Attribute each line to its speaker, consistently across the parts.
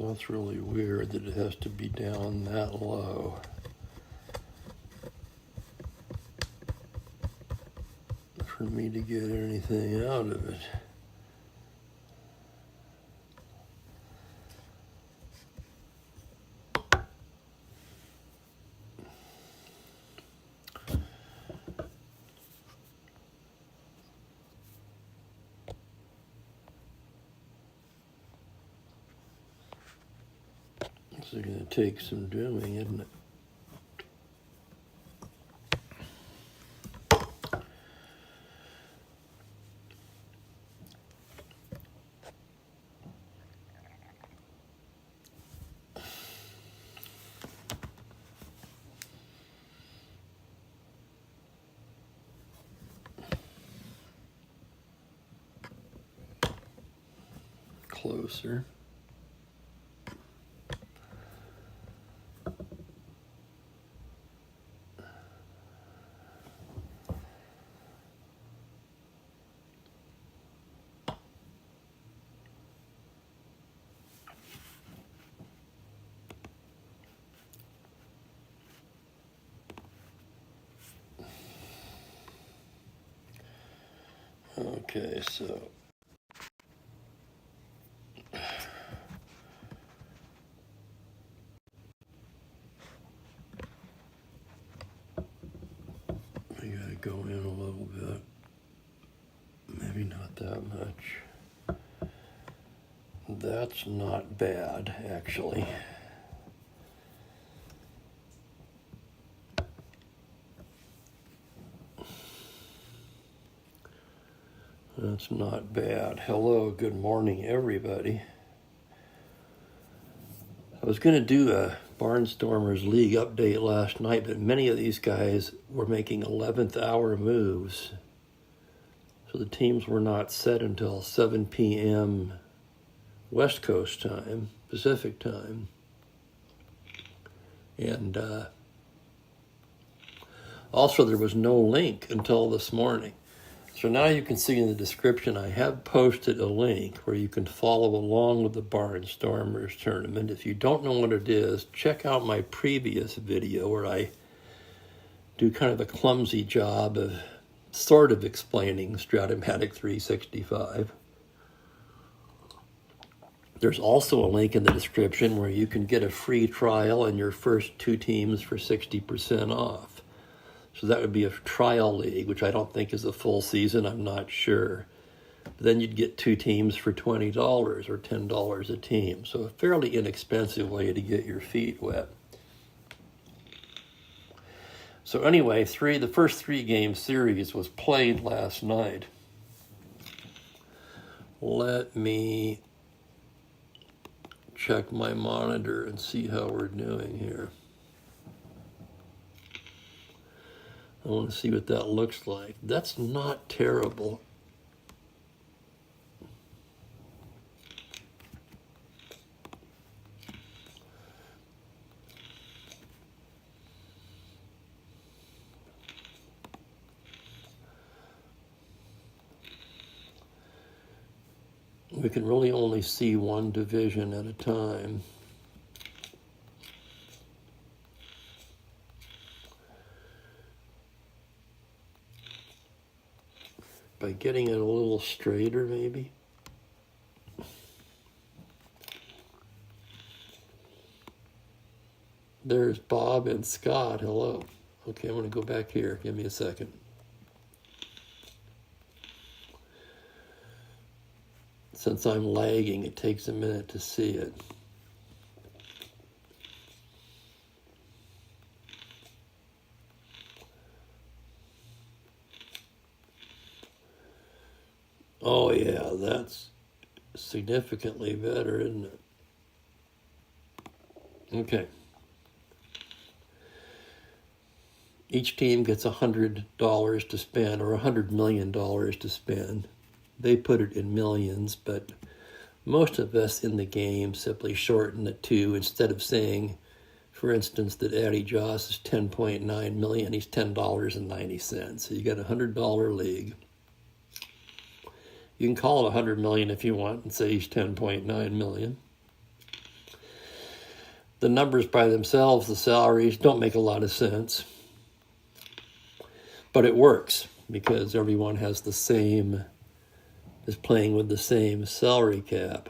Speaker 1: That's really weird that it has to be down that low. For me to get anything out of it. It's going to take some doing, isn't it? Closer. Okay, so we gotta go in a little bit. Maybe not that much. That's not bad, actually. That's not bad. Hello, good morning, everybody. I was going to do a Barstormers League update last night, but many of these guys were making 11th hour moves. So the teams were not set until 7 p.m. West Coast time, Pacific time. And also there was no link until this morning. So now you can see in the description, I have posted a link where you can follow along with the Barstormers Tournament. If you don't know what it is, check out my previous video where I do kind of a clumsy job of sort of explaining Strat-O-Matic 365. There's also a link in the description where you can get a free trial and your first 2 teams for 60% off. So that would be a trial league, which I don't think is a full season. I'm not sure. But then you'd get 2 teams for $20 or $10 a team. So a fairly inexpensive way to get your feet wet. So anyway, the first 3-game series was played last night. Let me check my monitor and see how we're doing here. I want to see what that looks like. That's not terrible. We can really only see one division at a time. By getting it a little straighter, maybe. There's Bob and Scott. Hello. Okay, I'm going to go back here. Give me a second. Since I'm lagging, it takes a minute to see it. Oh yeah, that's significantly better, isn't it? Okay. Each team gets $100 to spend, or $100 million to spend. They put it in millions, but most of us in the game simply shorten the two. Instead of saying, for instance, that Addy Joss is 10.9 million, he's $10.90. So you got a $100 league. You can call it 100 million if you want and say he's 10.9 million. The numbers by themselves, the salaries, don't make a lot of sense. But it works because everyone has the same, is playing with the same salary cap.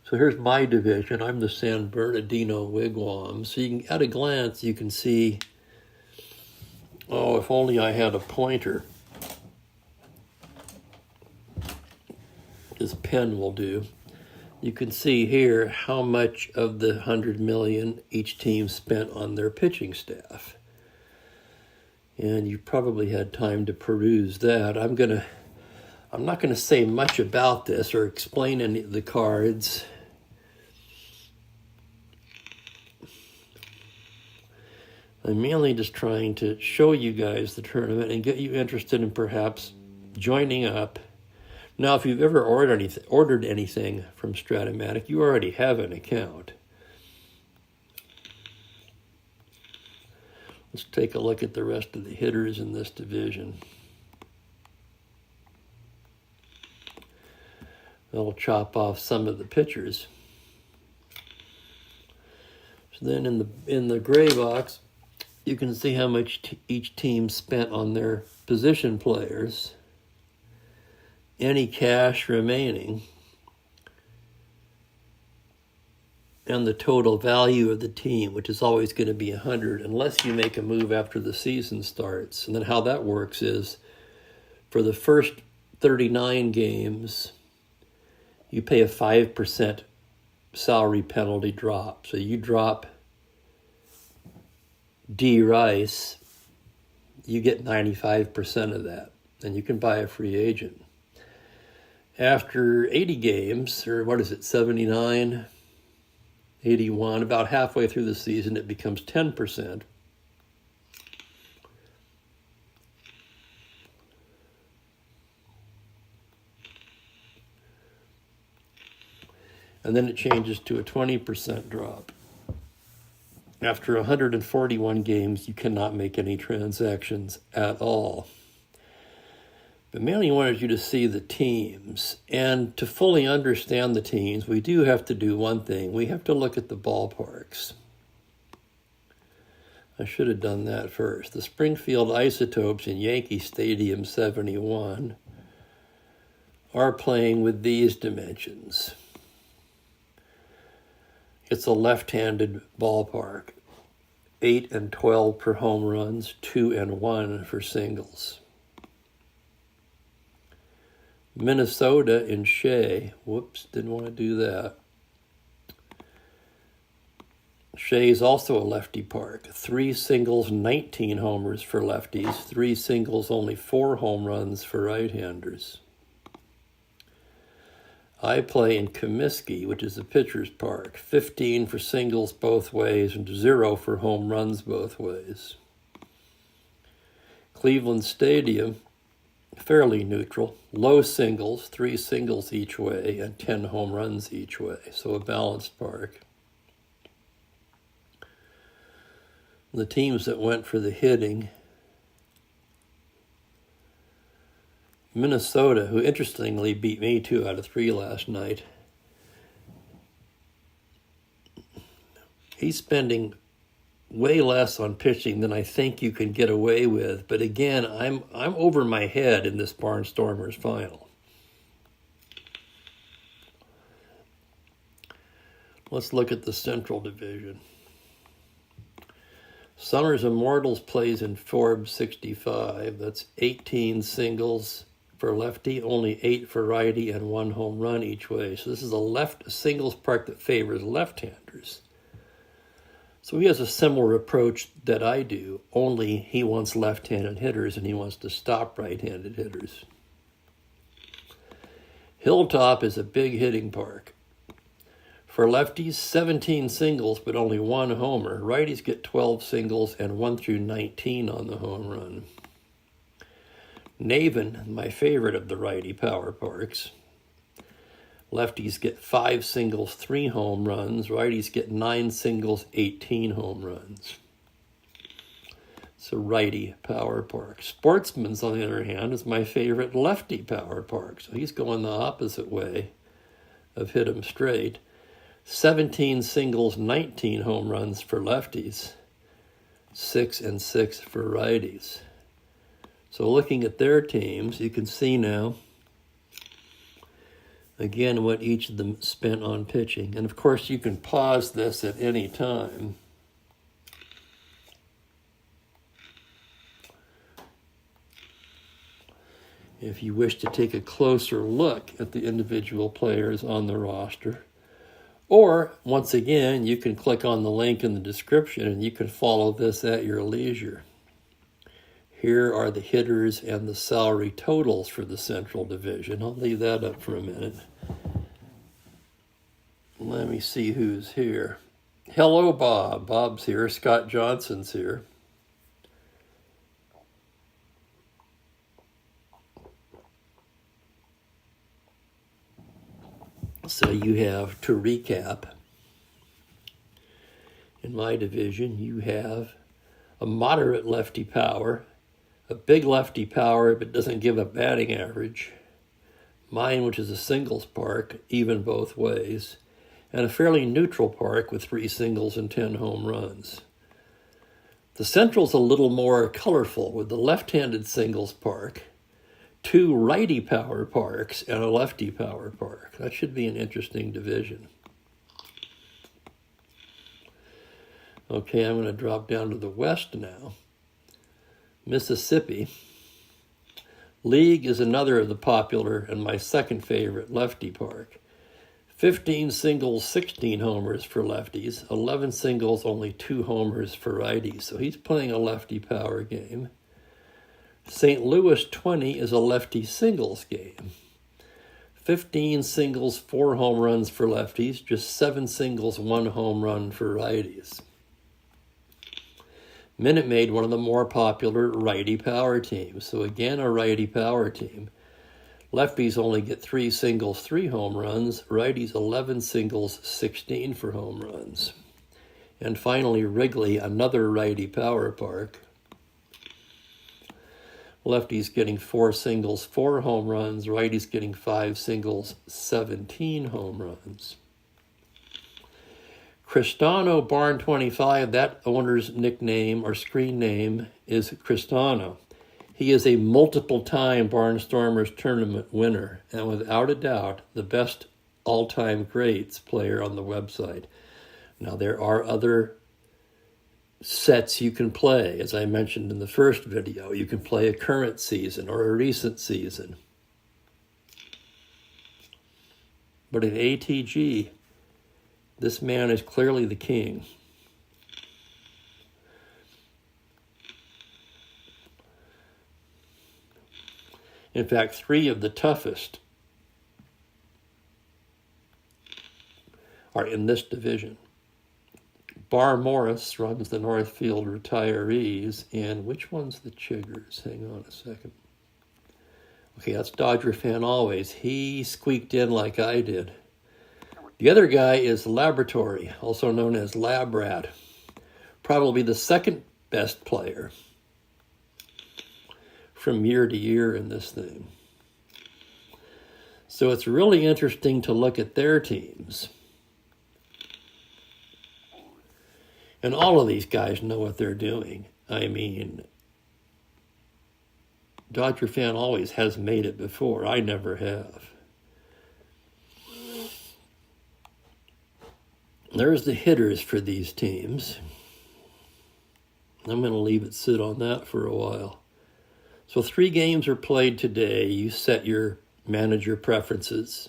Speaker 1: So here's my division. I'm the San Bernardino Wigwam. So you can, at a glance, you can see, oh, if only I had a pointer. This pen will do. You can see here how much of the $100 million each team spent on their pitching staff. And you probably had time to peruse that. I'm not gonna say much about this or explain any of the cards. I'm mainly just trying to show you guys the tournament and get you interested in perhaps joining up. Now, if you've ever ordered anything from Strat-O-Matic, you already have an account. Let's take a look at the rest of the hitters in this division. That'll chop off some of the pitchers. So then in the gray box, you can see how much each team spent on their position players, any cash remaining, and the total value of the team, which is always going to be 100 unless you make a move after the season starts. And then how that works is for the first 39 games, you pay a 5% salary penalty drop. So you drop D. Rice, you get 95% of that, and you can buy a free agent. After 80 games, or what is it, 79, 81, about halfway through the season, it becomes 10%. And then it changes to a 20% drop. After 141 games, you cannot make any transactions at all. But mainly wanted you to see the teams. And to fully understand the teams, we do have to do one thing. We have to look at the ballparks. I should have done that first. The Springfield Isotopes in Yankee Stadium 71 are playing with these dimensions. It's a left-handed ballpark. 8 and 12 for home runs, 2 and 1 for singles. Minnesota in Shea. Whoops, didn't want to do that. Shea is also a lefty park. 3 singles, 19 homers for lefties. 3 singles, only 4 home runs for right-handers. I play in Comiskey, which is a pitcher's park. 15 for singles both ways and 0 for home runs both ways. Cleveland Stadium, fairly neutral. Low singles, 3 singles each way and 10 home runs each way. So a balanced park. The teams that went for the hitting: Minnesota, who interestingly beat me 2 out of 3 last night. He's spending way less on pitching than I think you can get away with. But again, I'm over my head in this Barstormers final. Let's look at the Central Division. Summers Immortals plays in Forbes 65. That's 18 singles for lefty, only 8 for righty, and 1 home run each way. So this is a singles park that favors left-handers. So he has a similar approach that I do, only he wants left-handed hitters and he wants to stop right-handed hitters. Hilltop is a big hitting park. For lefties, 17 singles, but only 1 homer. Righties get 12 singles and 1 through 19 on the home run. Naven, my favorite of the righty power parks. Lefties get 5 singles, 3 home runs. Righties get 9 singles, 18 home runs. It's a righty power park. Sportsman's, on the other hand, is my favorite lefty power park. So he's going the opposite way of hit 'em straight. 17 singles, 19 home runs for lefties, 6 and 6 for righties. So looking at their teams, you can see now, again, what each of them spent on pitching. And of course, you can pause this at any time. If you wish to take a closer look at the individual players on the roster. Or, once again, you can click on the link in the description and you can follow this at your leisure. Here are the hitters and the salary totals for the Central Division. I'll leave that up for a minute. Let me see who's here. Hello, Bob. Bob's here. Scott Johnson's here. So you have, to recap, in my division, you have a moderate lefty power, a big lefty power but doesn't give a batting average, mine, which is a singles park, even both ways, and a fairly neutral park with 3 singles and 10 home runs. The Central's a little more colorful with the left-handed singles park, 2 righty power parks, and a lefty power park. That should be an interesting division. Okay, I'm going to drop down to the West now. Mississippi. League is another of the popular and my second favorite lefty park. 15 singles, 16 homers for lefties, 11 singles, only 2 homers for righties. So he's playing a lefty power game. St. Louis 20 is a lefty singles game. 15 singles, 4 home runs for lefties, just 7 singles, 1 home run for righties. Minute Maid, one of the more popular righty power teams. So again, a righty power team. Lefties only get 3 singles, 3 home runs. Righties 11 singles, 16 for home runs. And finally, Wrigley, another righty power park. Lefties getting 4 singles, 4 home runs. Righties getting 5 singles, 17 home runs. Cristano Barn 25, that owner's nickname or screen name is Cristano. He is a multiple-time Barstormers Tournament winner and without a doubt the best all-time greats player on the website. Now there are other sets you can play. As I mentioned in the first video, you can play a current season or a recent season. But in ATG, this man is clearly the king. In fact, 3 of the toughest are in this division. Bar Morris runs the Northfield Retirees, and which one's the Chiggers? Hang on a second. Okay, that's Dodger Fan Always. He squeaked in like I did. The other guy is Laboratory, also known as Lab Rat. Probably the second best player from year to year in this thing. So it's really interesting to look at their teams. And all of these guys know what they're doing. I mean, Dodger Fan Always has made it before. I never have. There's the hitters for these teams. I'm going to leave it sit on that for a while. So 3 games are played today. You set your manager preferences.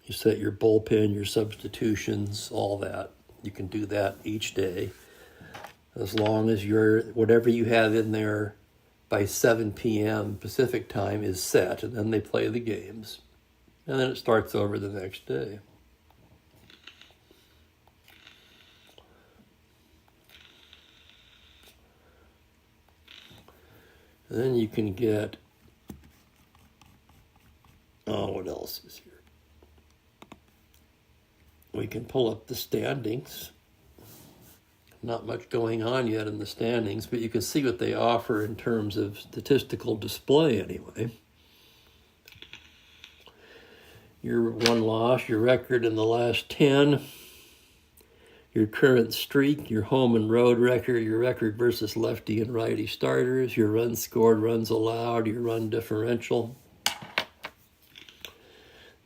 Speaker 1: You set your bullpen, your substitutions, all that. You can do that each day as long as whatever you have in there by 7 p.m. Pacific time is set, and then they play the games. And then it starts over the next day. And then you can get, what else is here? We can pull up the standings. Not much going on yet in the standings, but you can see what they offer in terms of statistical display anyway. Your 1 loss, your record in the last 10. your current streak, your home and road record, your record versus lefty and righty starters, your runs scored, runs allowed, your run differential.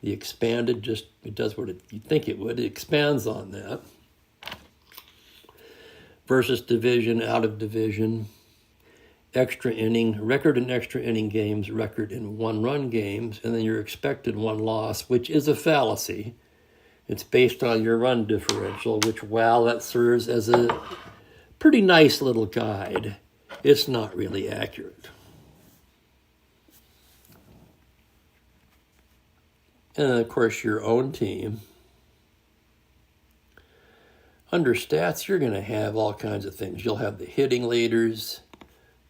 Speaker 1: The expanded, it does what you think it would. It expands on that. Versus division, out of division, extra inning, record in extra inning games, record in one-run games, and then your expected one loss, which is a fallacy. It's based on your run differential, which, while that serves as a pretty nice little guide, it's not really accurate. And then, of course, your own team. Under stats, you're going to have all kinds of things. You'll have the hitting leaders,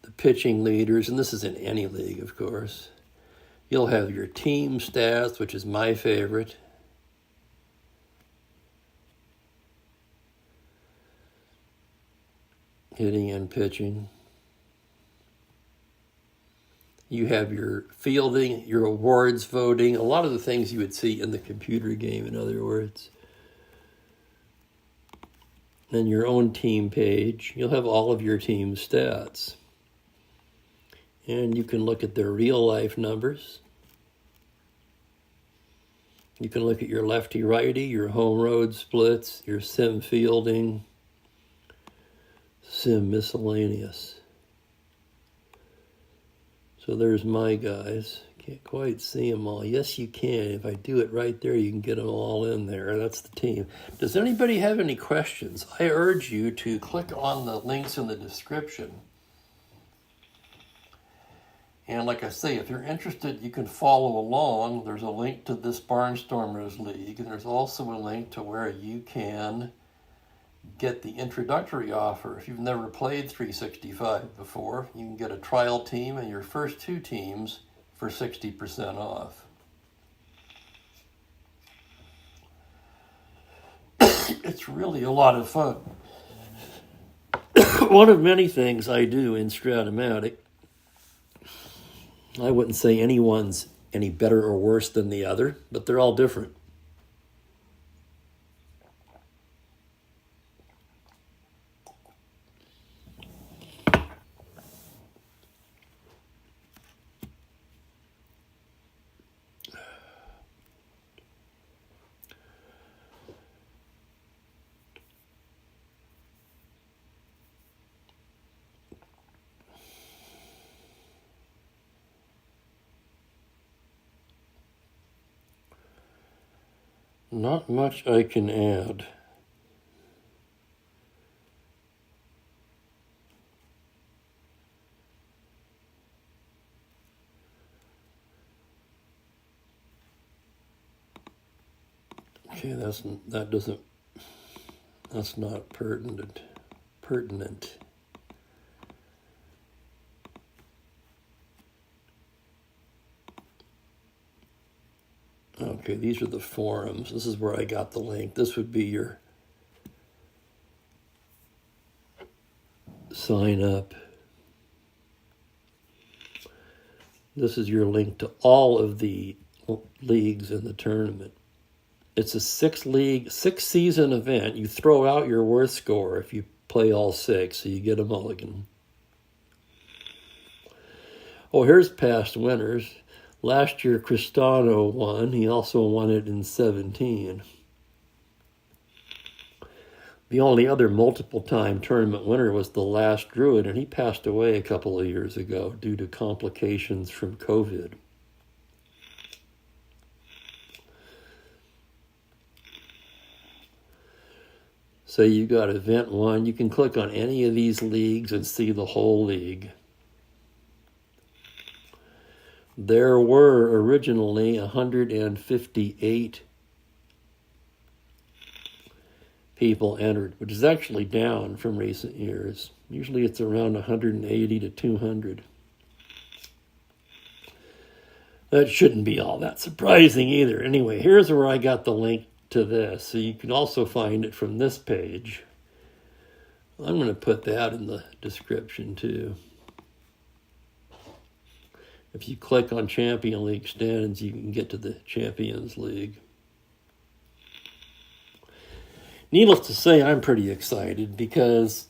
Speaker 1: the pitching leaders, and this is in any league, of course. You'll have your team stats, which is my favorite. Hitting and pitching. You have your fielding, your awards voting, a lot of the things you would see in the computer game, in other words. And your own team page. You'll have all of your team stats. And you can look at their real-life numbers. You can look at your lefty-righty, your home road splits, your sim fielding, sim miscellaneous. So there's my guys. Can't quite see them all. Yes, you can. If I do it right there, you can get them all in there. That's the team. Does anybody have any questions? I urge you to click on the links in the description. And like I say, if you're interested, you can follow along. There's a link to this Barstormers League, and there's also a link to where you can get the introductory offer. If you've never played 365 before, you can get a trial team and your first 2 teams for 60% off. It's really a lot of fun. One of many things I do in Strat-O-Matic. I wouldn't say anyone's any better or worse than the other, but they're all different. Not much I can add. Okay, that's not pertinent. Okay, these are the forums. This is where I got the link. This would be your sign up. This is your link to all of the leagues in the tournament. It's a 6-season event. You throw out your worth score if you play all 6, so you get a mulligan. Oh, here's past winners. Last year, Cristano won. He also won it in 17. The only other multiple-time tournament winner was the last Druid, and he passed away a couple of years ago due to complications from COVID. So you got event 1. You can click on any of these leagues and see the whole league. There were originally 158 people entered, which is actually down from recent years. Usually it's around 180 to 200. That shouldn't be all that surprising either. Anyway, here's where I got the link to this. So you can also find it from this page. I'm going to put that in the description too. If you click on Champion League standings, you can get to the Champions League. needless to say, I'm pretty excited because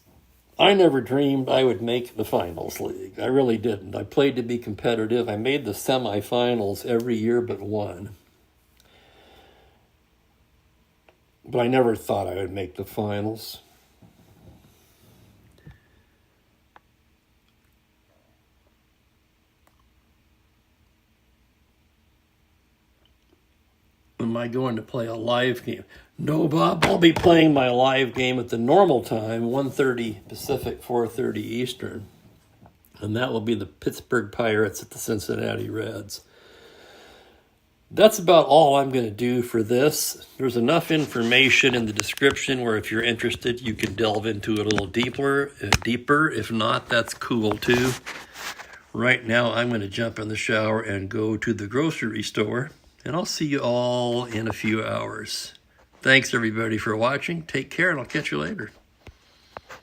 Speaker 1: I never dreamed I would make the finals league. I really didn't. I played to be competitive. I made the semifinals every year but one. But I never thought I would make the finals. Am I going to play a live game? No, Bob. I'll be playing my live game at the normal time, 1:30 Pacific, 4:30 Eastern. And that will be the Pittsburgh Pirates at the Cincinnati Reds. That's about all I'm going to do for this. There's enough information in the description where if you're interested, you can delve into it a little deeper. If not, that's cool too. Right now, I'm going to jump in the shower and go to the grocery store. And I'll see you all in a few hours. Thanks, everybody, for watching. Take care, and I'll catch you later.